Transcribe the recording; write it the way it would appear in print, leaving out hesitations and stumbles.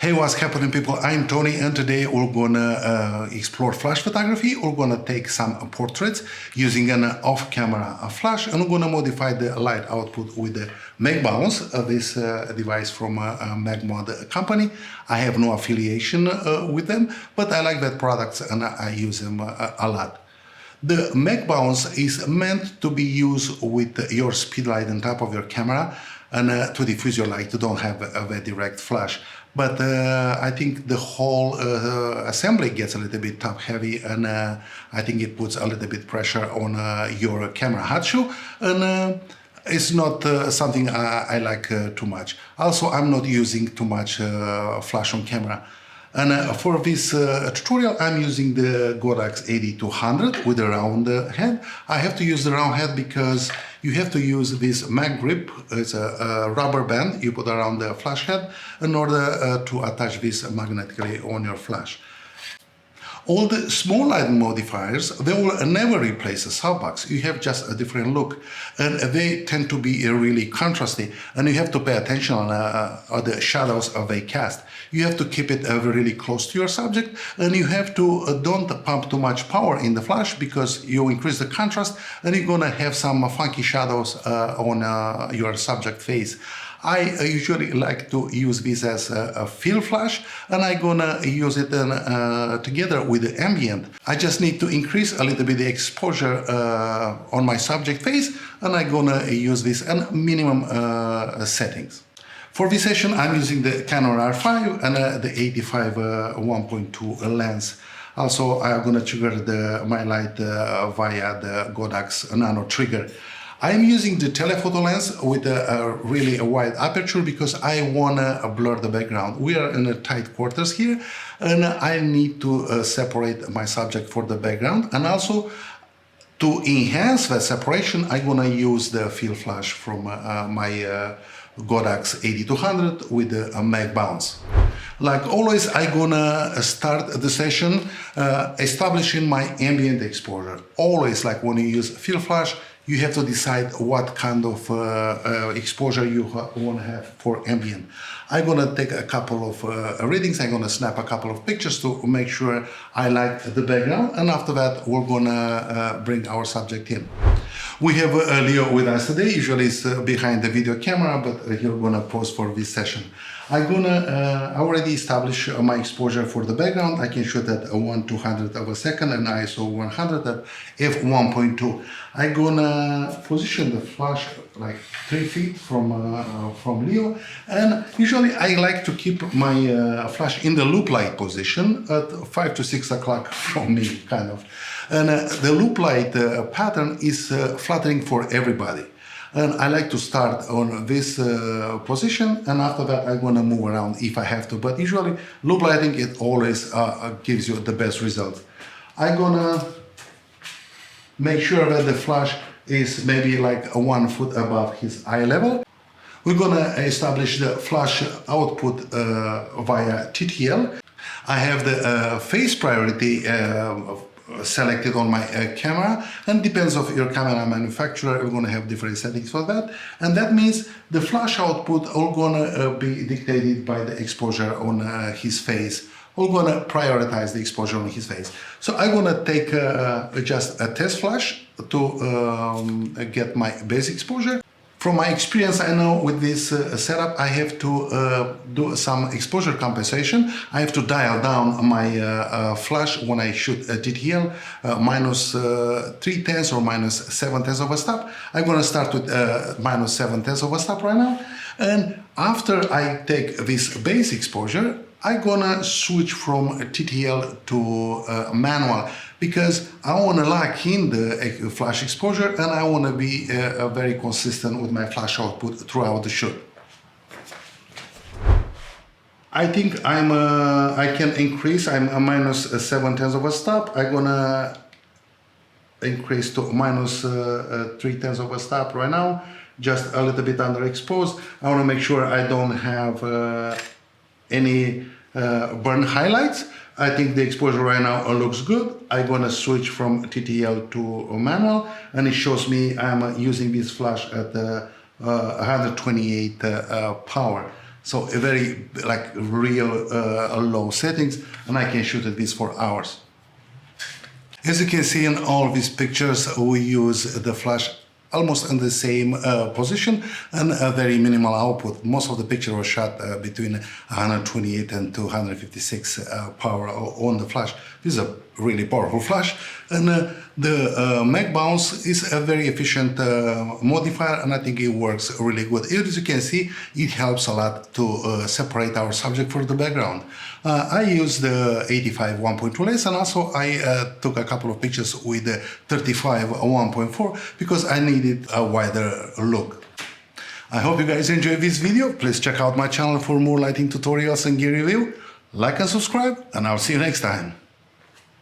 Hey, what's happening, people? I'm Tony, and today we're gonna explore flash photography. We're gonna take some portraits using an off-camera flash, and we're gonna modify the light output with the MagBounce, this device from MagMod company. I have no affiliation with them, but I like that products and I use them a lot. The MagBounce is meant to be used with your speed light on top of your camera and to diffuse your light. You don't have a very direct flash. But I think the whole assembly gets a little bit top heavy, and I think it puts a little bit pressure on your camera hot shoe, and it's not something I like too much. Also, I'm not using too much flash on camera. And for this tutorial, I'm using the Godox 8200 with a round head. I have to use the round head because you have to use this mag grip. It's a rubber band you put around the flash head in order to attach this magnetically on your flash. All the small light modifiers, they will never replace a softbox. You have just a different look, and they tend to be really contrasty, and you have to pay attention on the shadows they cast. You have to keep it really close to your subject, and you have to don't pump too much power in the flash because you increase the contrast and you're gonna have some funky shadows on your subject face. I usually like to use this as a fill flash, and I'm gonna use it together with the ambient. I just need to increase a little bit the exposure on my subject face, and I'm gonna use this in minimum settings. For this session, I'm using the Canon R5 and the 85 1.2 lens. Also, I'm gonna trigger my light via the Godox Nano trigger. I'm using the telephoto lens with a really wide aperture because I want to blur the background. We are in a tight quarters here, and I need to separate my subject for the background. And also, to enhance the separation, I'm going to use the fill flash from my Godox 8200 with the MagBounce. Like always, I'm gonna start the session establishing my ambient exposure. Always, like when you use fill flash, you have to decide what kind of exposure you want to have for ambient. I'm gonna take a couple of readings. I'm gonna snap a couple of pictures to make sure I like the background, and after that, we're gonna bring our subject in. We have Leo with us today. Usually it's behind the video camera, but he's gonna pose for this session. I'm gonna already establish my exposure for the background. I can shoot at 1/200 of a second and ISO 100 at f1.2. I'm gonna position the flash like 3 feet from Leo, and usually I like to keep my flash in the loop light position at 5 to 6 o'clock from me, kind of. And the loop light pattern is flattering for everybody. And I like to start on this position, and after that I'm gonna move around if I have to. But usually loop lighting, it always gives you the best result. I'm gonna make sure that the flash is maybe like 1 foot above his eye level. We're gonna establish the flash output via TTL. I have the face priority selected on my camera, and depends of your camera manufacturer. We're going to have different settings for that, and that means the flash output are going to be dictated by the exposure on his face. We're going to prioritize the exposure on his face. So I'm going to take just a test flash to get my base exposure. From my experience, I know with this setup, I have to do some exposure compensation. I have to dial down my flash when I shoot a TTL, minus 3/10 or minus 7/10 of a stop. I'm going to start with minus 7/10 of a stop right now. And after I take this base exposure, I'm gonna switch from TTL to manual because I want to lock in the flash exposure, and I want to be very consistent with my flash output throughout the shoot. I think I can increase. I'm a minus 7/10 of a stop. I'm gonna increase to minus 3/10 of a stop right now, just a little bit underexposed. I want to make sure I don't have any burn highlights. I think the exposure right now looks good. I'm gonna switch from TTL to manual, and it shows me I'm using this flash at 128 power. So a very like real low settings, and I can shoot at this for hours. As you can see in all these pictures, we use the flash almost in the same position and a very minimal output. Most of the picture was shot between 128 and 256 power on the flash. This is a really powerful flash, and the Mag Bounce is a very efficient modifier, and I think it works really good. As you can see, it helps a lot to separate our subject from the background. I use the 85 1.2 lens, and also I took a couple of pictures with the 35 1.4 because I needed a wider look. I hope you guys enjoyed this video. Please check out my channel for more lighting tutorials and gear review. Like and subscribe, and I'll see you next time.